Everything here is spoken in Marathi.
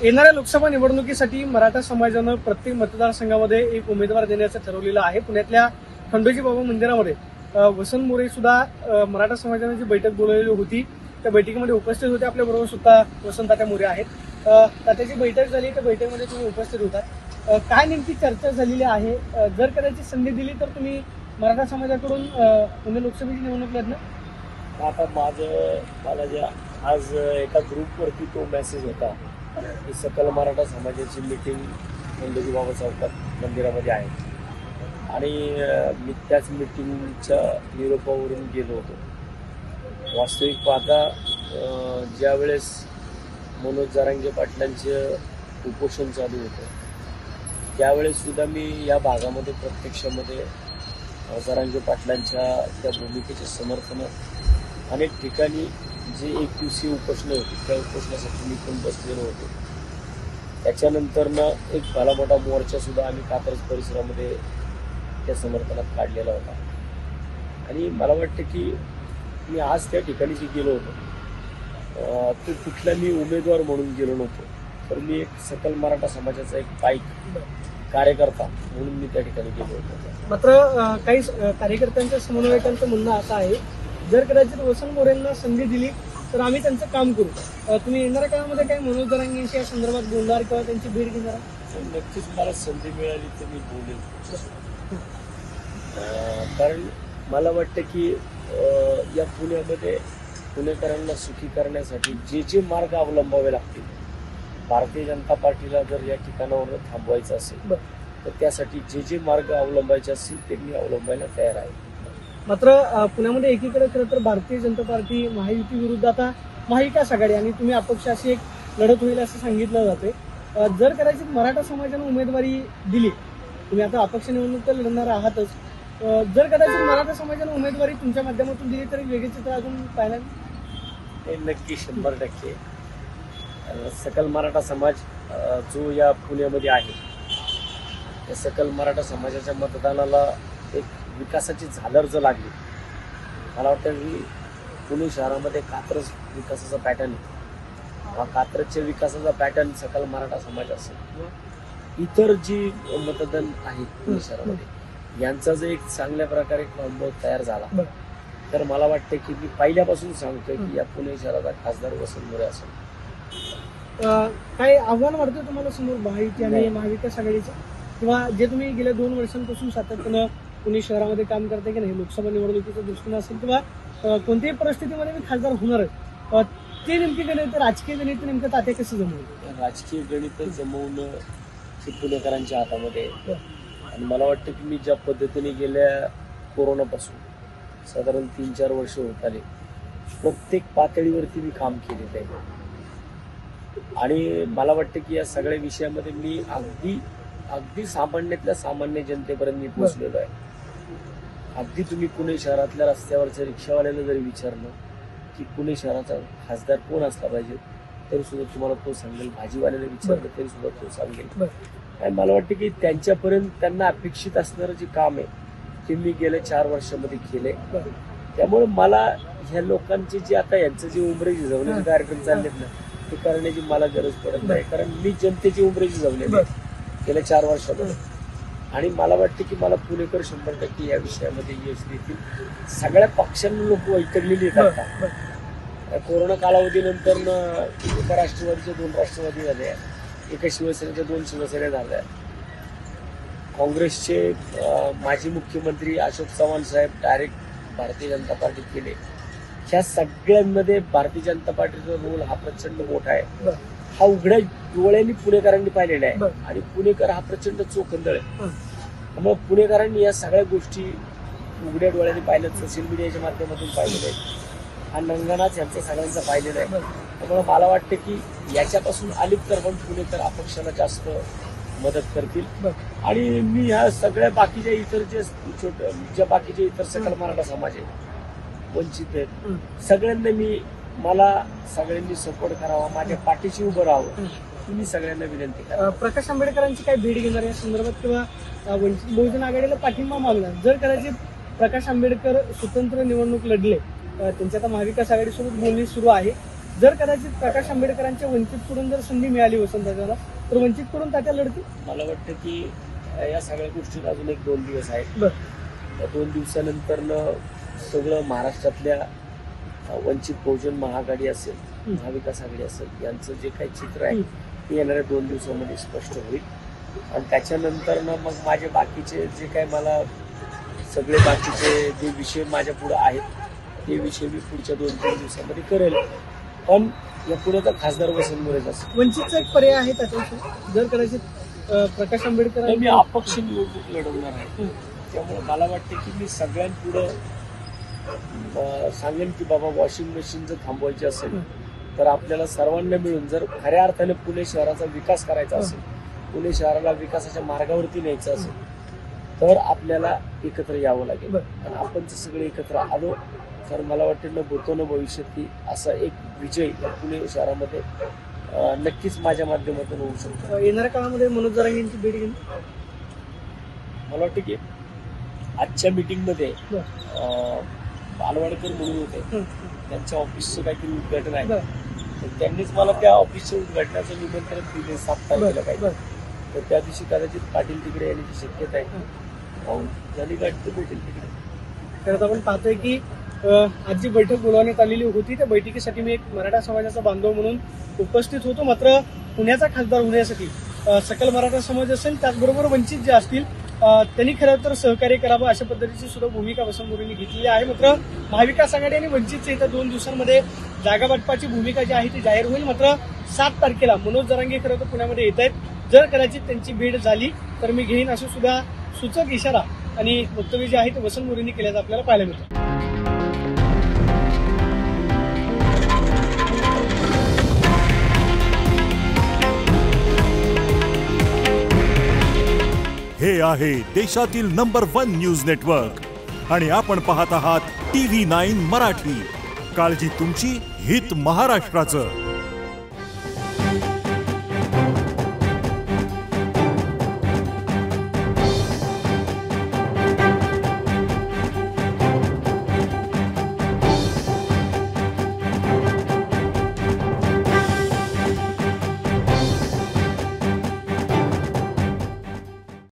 येणाऱ्या लोकसभा निवडणुकीसाठी मराठा समाजानं प्रत्येक मतदारसंघामध्ये एक उमेदवार देण्याचं ठरवलेलं आहे। पुण्यातल्या खंडोजी बाबा मंदिरामध्ये वसंत मोरे सुद्धा मराठा समाजाने जी बैठक बोलवलेली होती त्या बैठकीमध्ये उपस्थित होते। आपल्याबरोबर सुद्धा वसंत तात्या मोरे आहेत। तात्याची बैठक झाली, त्या बैठकीमध्ये तुम्ही उपस्थित होता। काय नेमकी चर्चा झालेली आहे? जर कदाचित संधी दिली तर तुम्ही मराठा समाजाकडून पुणे लोकसभेची निवडणूक लढणार? आता मला ज्या आज एका ग्रुपवरती तो मेसेज होता की सकल मराठा समाजाची मीटिंग खंडोजी बाबा चौकात मंदिरामध्ये आहे आणि मी त्याच मीटिंगच्या निरोपावरून गेलो होतो। वास्तविक पाहता ज्यावेळेस मनोज जरांगे पाटलांचं उपोषण चालू होतं त्यावेळेस सुद्धा मी या भागामध्ये प्रत्यक्षामध्ये जरांगे पाटलांच्या त्या भूमिकेचे समर्थन अनेक ठिकाणी जे एक दिवसीय उपोषणं होती त्या उपोषणासाठी मी पण बसलेलो होतो। त्याच्यानंतरनं एक भला मोठा मोर्चा सुद्धा आम्ही कात्रज परिसरामध्ये त्या समर्थनात काढलेला होता आणि मला वाटतं की मी आज त्या ठिकाणी जे गेलो होतो तो कुठला मी उमेदवार म्हणून गेलो नव्हतो, तर मी एक सकल मराठा समाजाचा एक पाईक कार्यकर्ता म्हणून मी त्या ठिकाणी गेलो होतो। मात्र काही कार्यकर्त्यांच्या समन्वयकांचं म्हणणं असं आहे, जर कदाचित वसंत मोरेंना संधी दिली तर आम्ही त्यांचं काम करू। तुम्ही येणाऱ्या काळामध्ये काही मनोज जरांगेंशी या संदर्भात बोलणार किंवा त्यांची भेट घेणार? नक्कीच मला संधी मिळाली तर मी बोलेल, कारण मला वाटतं की या पुण्यामध्ये पुणेकरांना सुखी करण्यासाठी जे जे मार्ग अवलंबावे लागतील, भारतीय जनता पार्टीला जर या ठिकाणावर थांबवायचं असेल तर त्यासाठी जे जे मार्ग अवलंबायचे असतील ते मी अवलंबायला तयार आहे। मात्र पुण्यामध्ये एकीकडे खरं तर भारतीय जनता पार्टी महायुती विरुद्ध आता महाविकास आघाडी आणि तुम्ही अपक्ष अशी एक लढत होईल असं सांगितलं जाते। जर कदाचित मराठा समाजानं उमेदवारी दिली, तुम्ही आता अपक्ष निवडणूक तर लढणार आहातच, जर कदाचित मराठा समाजानं उमेदवारी तुमच्या माध्यमातून दिली तरी वेगळे चित्र अजून पाहायला हे नक्की 100%। सकल मराठा समाज जो या पुण्यामध्ये आहे त्या सकल मराठा समाजाच्या मतदानाला एक विकासाची झालर जर लागली, मला वाटतं की पुणे शहरामध्ये कात्रज विकासाचा पॅटर्न आहे, हा कात्रजच्या विकासाचा पॅटर्न सकल मराठा समाज असेल, इतर जी मतदान आहेत पुणे शहरामध्ये यांचा जर एक चांगल्या प्रकारे कॉम्बो तयार झाला तर मला वाटतं की मी पहिल्यापासून सांगतोय की या पुणे शहराचा खासदार वसंत मोरे असेल। काय आव्हान वाटतं तुम्हाला समोर महायुती आणि महाविकास आघाडीचं, किंवा जे तुम्ही गेल्या 2 वर्षांपासून सातत्यानं पुणे शहरामध्ये काम करताय की नाही, लोकसभा निवडणुकीचा दृष्टीने असेल किंवा कोणत्याही परिस्थितीमध्ये मी खासदार होणार आहे, ते नेमके गणित राजकीय गणित नेमकं तात्या कसं जमवलं? राजकीय गणित जमवणं हे पुणेकरांच्या हातामध्ये आहे आणि मला वाटतं की मी ज्या पद्धतीने गेल्या कोरोनापासून साधारण 3-4 वर्ष होत आले प्रत्येक पातळीवरती मी काम केलेलं आहे आणि मला वाटतं की या सगळ्या विषयामध्ये मी अगदी सामान्यातल्या सामान्य जनतेपर्यंत मी पोहोचलेलो आहे। अगदी तुम्ही पुणे शहरातल्या रस्त्यावरच्या रिक्षावाल्याला जरी विचारलं की पुणे शहराचा खासदार कोण असला पाहिजे तरी सुद्धा तुम्हाला तो सांगेल, भाजीवाल्याला विचारलं तरी सुद्धा तो सांगेल। आणि मला वाटतं की त्यांच्यापर्यंत त्यांना अपेक्षित असणारं जे काम आहे ते मी गेल्या 4 वर्षामध्ये केले। त्यामुळे मला ह्या लोकांचे जे आता यांचं जे उमरे झिजवण्याचे कार्यक्रम चाललेत ना ते करण्याची मला गरज पडत नाही, कारण मी जनतेची उमरे झिजवलेली गेल्या 4 वर्षामध्ये आणि मला वाटतं की मला पुणेकर 100% या विषयामध्ये यश देतील। सगळ्या पक्षांना लोक वैतरलेली आहेत। कोरोना कालावधीनंतर एका राष्ट्रवादीच्या 2 राष्ट्रवादी झाल्या, एका शिवसेनेच्या 2 शिवसेना झाल्या, काँग्रेसचे माजी मुख्यमंत्री अशोक चव्हाण साहेब डायरेक्ट भारतीय जनता पार्टीत गेले। ह्या सगळ्यांमध्ये भारतीय जनता पार्टीचा रोल हा प्रचंड मोठा आहे, हा उघड्या डोळ्यांनी पुणेकरांनी पाहिलेला आहे आणि पुणेकर हा प्रचंड चोखंदळ आहे। त्यामुळे पुणेकरांनी या सगळ्या गोष्टी उघड्या डोळ्यांनी पाहिल्या, सोशल मीडियाच्या माध्यमातून पाहिलेलं आहे, हा नंगनाच यांचा सगळ्यांचा पाहिलेला आहे। त्यामुळे मला वाटतं की याच्यापासून अलिप्त राहून पुणेकर अपक्षाला जास्त मदत करतील आणि मी ह्या सगळ्या बाकीच्या इतर ज्या बाकीचे इतर सकल मराठा समाज आहे, वंचित आहेत, सगळ्यांना मला सगळ्यांनी सपोर्ट करावा, माझ्या पाठीशी उभं राहावं, तुम्ही सगळ्यांना विनंती करा। प्रकाश आंबेडकरांची काय भेट घेणार या संदर्भात किंवा वंचित बहुजन आघाडीला पाठिंबा मागणार? जर कदाचित प्रकाश आंबेडकर स्वतंत्र निवडणूक लढले, त्यांच्या आता महाविकास आघाडीसोबत बोलणी सुरू आहे, जर कदाचित प्रकाश आंबेडकरांच्या वंचितकडून जर संधी मिळाली वसंतदादाला तर वंचितकडून तात्या लढतील? मला वाटतं की या सगळ्या गोष्टीत अजून 1-2 दिवस आहेत. बरं. या 2 दिवसानंतर सगळं महाराष्ट्रातल्या वंचित बहुजन महाआघाडी असेल, महाविकास आघाडी असेल, यांचं जे काही चित्र आहे ते येणाऱ्या 2 दिवसामध्ये स्पष्ट होईल. आणि त्याच्यानंतर मग माझे बाकीचे जे काही मला सगळे बाकीचे जे विषय माझ्या पुढे आहेत ते विषय मी पुढच्या 2-3 दिवसामध्ये करेल. पण या पुढे तर खासदार वसंत मोरेच असेल. वंचितचा एक पर्याय आहे त्याच्याविषयी जर कदाचित प्रकाश आंबेडकर मी अपक्ष निवडणूक लढवणार आहे. त्यामुळे मला वाटतं की मी सगळ्यांपुढं सांगेन की बाबा वॉशिंग मशीन जर थांबवायची असेल तर आपल्याला सर्वांना मिळून जर खऱ्या अर्थाने पुणे शहराचा विकास करायचा असेल, पुणे शहराला विकासाच्या मार्गावरती न्यायचं असेल तर आपल्याला एकत्र यावं लागेल. आणि आपण जर सगळे एकत्र आलो तर मला वाटतं न भूतो न भविष्यात की असा एक विजय या पुणे शहरामध्ये नक्कीच माझ्या माध्यमातून होऊ शकतो. येणाऱ्या काळामध्ये मनोज जरांगे यांची भेट घेऊन मला वाटतं की आजच्या मीटिंगमध्ये बालवाडकर म्हणून होते, त्यांच्या ऑफिसचं काहीतरी उद्घाटन आहे, तर त्यांनीच मला त्या ऑफिसच्या उद्घाटनाचं निमंत्रण दिले 7 तारखेला काही. तर त्या दिवशी कदाचित पाटील तिकडे येण्याची शक्यता आहे. झाली गाठ तर भेटेल तिकडे. तर आपण पाहतोय की आज जी बैठक बोलवण्यात आलेली होती त्या बैठकीसाठी मी एक मराठा समाजाचा बांधव म्हणून उपस्थित होतो. मात्र पुण्याचा खासदार होण्यासाठी सकल मराठा समाज असेल त्याचबरोबर वंचित जे असतील त्यांनी खरं तर सहकार्य करावं अशा पद्धतीची सुद्धा भूमिका वसंत मोरेंनी घेतलेली आहे. मात्र महाविकास आघाडी आणि वंचितच्या इथं 2 दिवसांमध्ये जागा वाटपाची भूमिका जी आहे ती जाहीर होईल. मात्र 7 तारखेला मनोज जरांगे खरं तर पुण्यामध्ये येत आहेत. जर कदाचित त्यांची भेट झाली तर मी घेईन असं सुद्धा सूचक इशारा आणि वक्तव्य जे आहे ते वसंत मोरेंनी केल्याचं आपल्याला पाहायला मिळतं. हे आहे देशातील नंबर 1 न्यूज नेटवर्क आणि आपण पाहत आहात TV9 मराठी. काळजी तुमची, हित महाराष्ट्राचं.